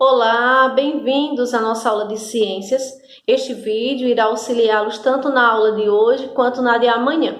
Olá, bem-vindos à nossa aula de ciências. Este vídeo irá auxiliá-los tanto na aula de hoje quanto na de amanhã.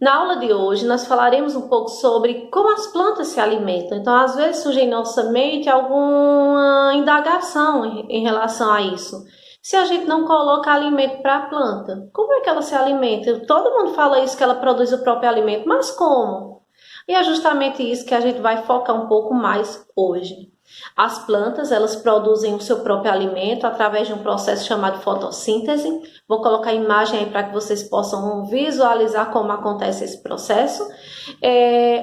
Na aula de hoje, nós falaremos um pouco sobre como as plantas se alimentam. Então, às vezes surge em nossa mente alguma indagação em relação a isso. Se a gente não coloca alimento para a planta, como é que ela se alimenta? Todo mundo fala isso, que ela produz o próprio alimento, mas como? E é justamente isso que a gente vai focar um pouco mais hoje. As plantas, elas produzem o seu próprio alimento através de um processo chamado fotossíntese. Vou colocar a imagem aí para que vocês possam visualizar como acontece esse processo.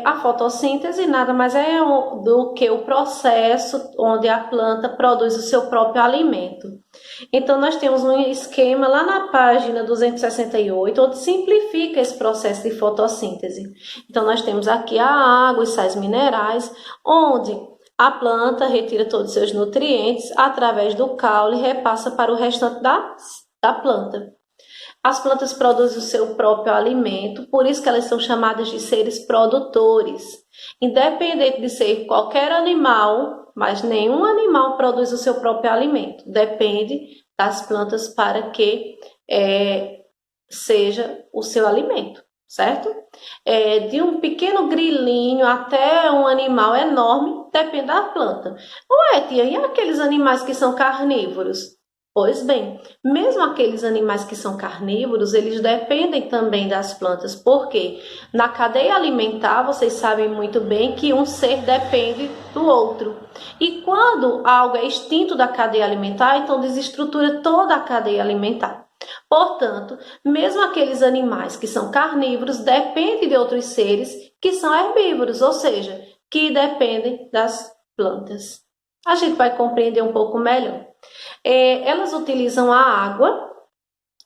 A fotossíntese nada mais é do que o processo onde a planta produz o seu próprio alimento. Então, nós temos um esquema lá na página 268, onde simplifica esse processo de fotossíntese. Então, nós temos aqui a água e sais minerais, onde a planta retira todos os seus nutrientes através do caule e repassa para o restante da planta. As plantas produzem o seu próprio alimento, por isso que elas são chamadas de seres produtores. Independente de ser qualquer animal, mas nenhum animal produz o seu próprio alimento. Depende das plantas para que seja o seu alimento, certo? De um pequeno grilinho até um animal enorme, depende da planta. Ué, tia, e aqueles animais que são carnívoros? Pois bem, mesmo aqueles animais que são carnívoros, eles dependem também das plantas, porque na cadeia alimentar, vocês sabem muito bem que um ser depende do outro. E quando algo é extinto da cadeia alimentar, então desestrutura toda a cadeia alimentar. Portanto, mesmo aqueles animais que são carnívoros dependem de outros seres que são herbívoros, ou seja, que dependem das plantas. A gente vai compreender um pouco melhor. Elas utilizam a água,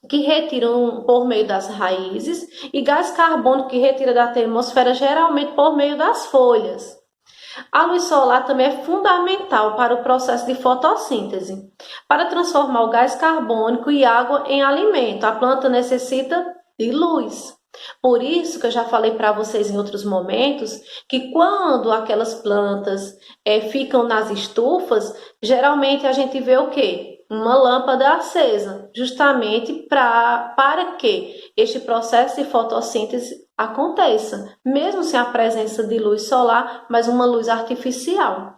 que retiram por meio das raízes, e gás carbônico, que retira da atmosfera, geralmente por meio das folhas. A luz solar também é fundamental para o processo de fotossíntese. Para transformar o gás carbônico e água em alimento, a planta necessita de luz. Por isso que eu já falei para vocês em outros momentos que quando aquelas plantas ficam nas estufas, geralmente a gente vê o quê? Uma lâmpada acesa, justamente para que este processo de fotossíntese aconteça, mesmo sem a presença de luz solar, mas uma luz artificial.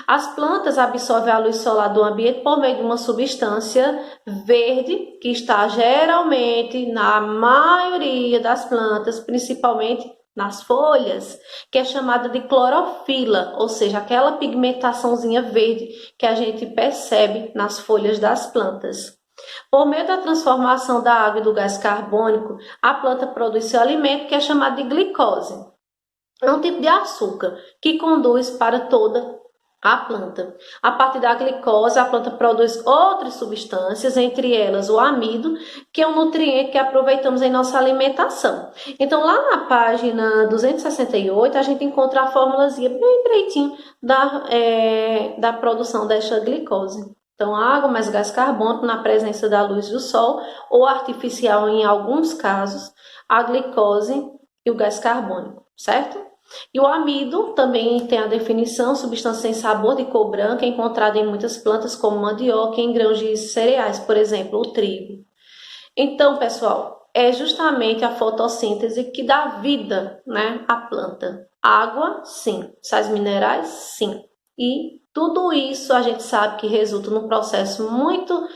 As plantas absorvem a luz solar do ambiente por meio de uma substância verde que está geralmente na maioria das plantas, principalmente nas folhas, que é chamada de clorofila, ou seja, aquela pigmentaçãozinha verde que a gente percebe nas folhas das plantas. Por meio da transformação da água e do gás carbônico, a planta produz seu alimento, que é chamado de glicose. É um tipo de açúcar que conduz para toda a planta. A partir da glicose, a planta produz outras substâncias, entre elas o amido, que é um nutriente que aproveitamos em nossa alimentação. Então, lá na página 268, a gente encontra a formulazinha bem direitinho da produção desta glicose. Então, água mais gás carbônico na presença da luz do sol, ou artificial em alguns casos, a glicose e o gás carbônico, certo? E o amido também tem a definição: substância sem sabor, de cor branca, encontrada em muitas plantas como mandioca e em grãos de cereais, por exemplo, o trigo. Então, pessoal, é justamente a fotossíntese que dá vida, né, à planta. Água, sim. Sais minerais, sim. E tudo isso a gente sabe que resulta num processo muito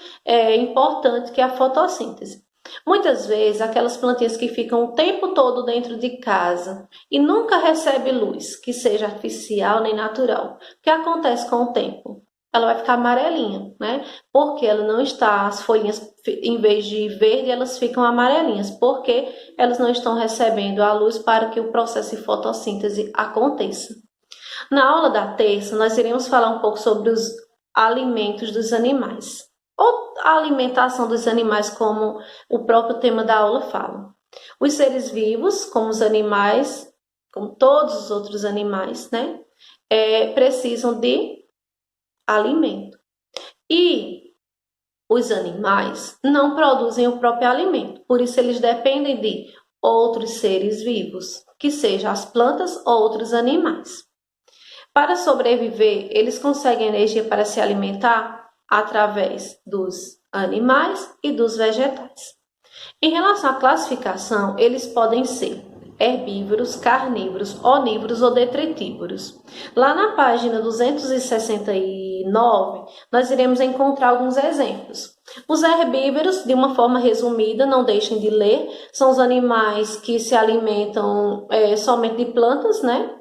importante, que é a fotossíntese. Muitas vezes, aquelas plantinhas que ficam o tempo todo dentro de casa e nunca recebem luz, que seja artificial nem natural, o que acontece com o tempo? Ela vai ficar amarelinha, né? Porque ela não está, as folhinhas, em vez de verde, elas ficam amarelinhas, porque elas não estão recebendo a luz para que o processo de fotossíntese aconteça. Na aula da terça, nós iremos falar um pouco sobre os alimentos dos animais, ou a alimentação dos animais, como o próprio tema da aula fala. Os seres vivos, como os animais, como todos os outros animais, né, precisam de alimento. E os animais não produzem o próprio alimento, por isso eles dependem de outros seres vivos, que sejam as plantas ou outros animais. Para sobreviver, eles conseguem energia para se alimentar através dos animais e dos vegetais. Em relação à classificação, eles podem ser herbívoros, carnívoros, onívoros ou detritívoros. Lá na página 269, nós iremos encontrar alguns exemplos. Os herbívoros, de uma forma resumida, não deixem de ler, são os animais que se alimentam somente de plantas, né?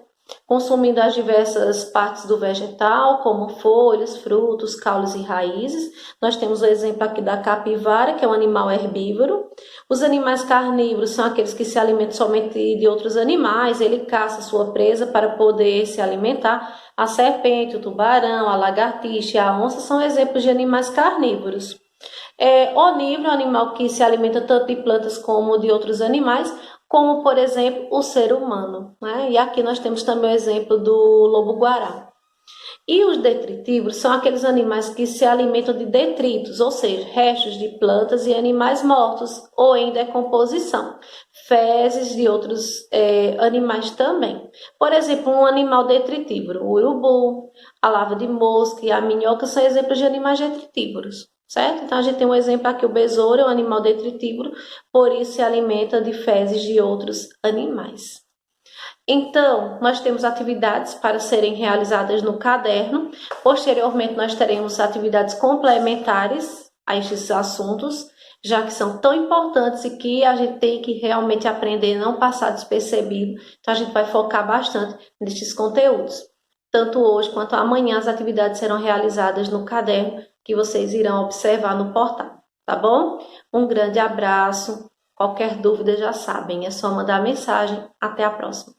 Consumindo as diversas partes do vegetal, como folhas, frutos, caules e raízes. Nós temos o exemplo aqui da capivara, que é um animal herbívoro. Os animais carnívoros são aqueles que se alimentam somente de outros animais, ele caça sua presa para poder se alimentar. A serpente, o tubarão, a lagartixa e a onça são exemplos de animais carnívoros. Onívoro é um animal que se alimenta tanto de plantas como de outros animais, como, por exemplo, o ser humano, né? E aqui nós temos também o exemplo do lobo-guará. E os detritívoros são aqueles animais que se alimentam de detritos, ou seja, restos de plantas e animais mortos ou em decomposição, fezes de outros animais também. Por exemplo, um animal detritívoro, o urubu, a larva de mosca e a minhoca são exemplos de animais detritívoros. Certo? Então, a gente tem um exemplo aqui, o besouro é um animal detritívoro, por isso se alimenta de fezes de outros animais. Então, nós temos atividades para serem realizadas no caderno. Posteriormente, nós teremos atividades complementares a estes assuntos, já que são tão importantes e que a gente tem que realmente aprender, não passar despercebido. Então, a gente vai focar bastante nestes conteúdos. Tanto hoje quanto amanhã, as atividades serão realizadas no caderno, que vocês irão observar no portal, tá bom? Um grande abraço. Qualquer dúvida já sabem, é só mandar mensagem. Até a próxima.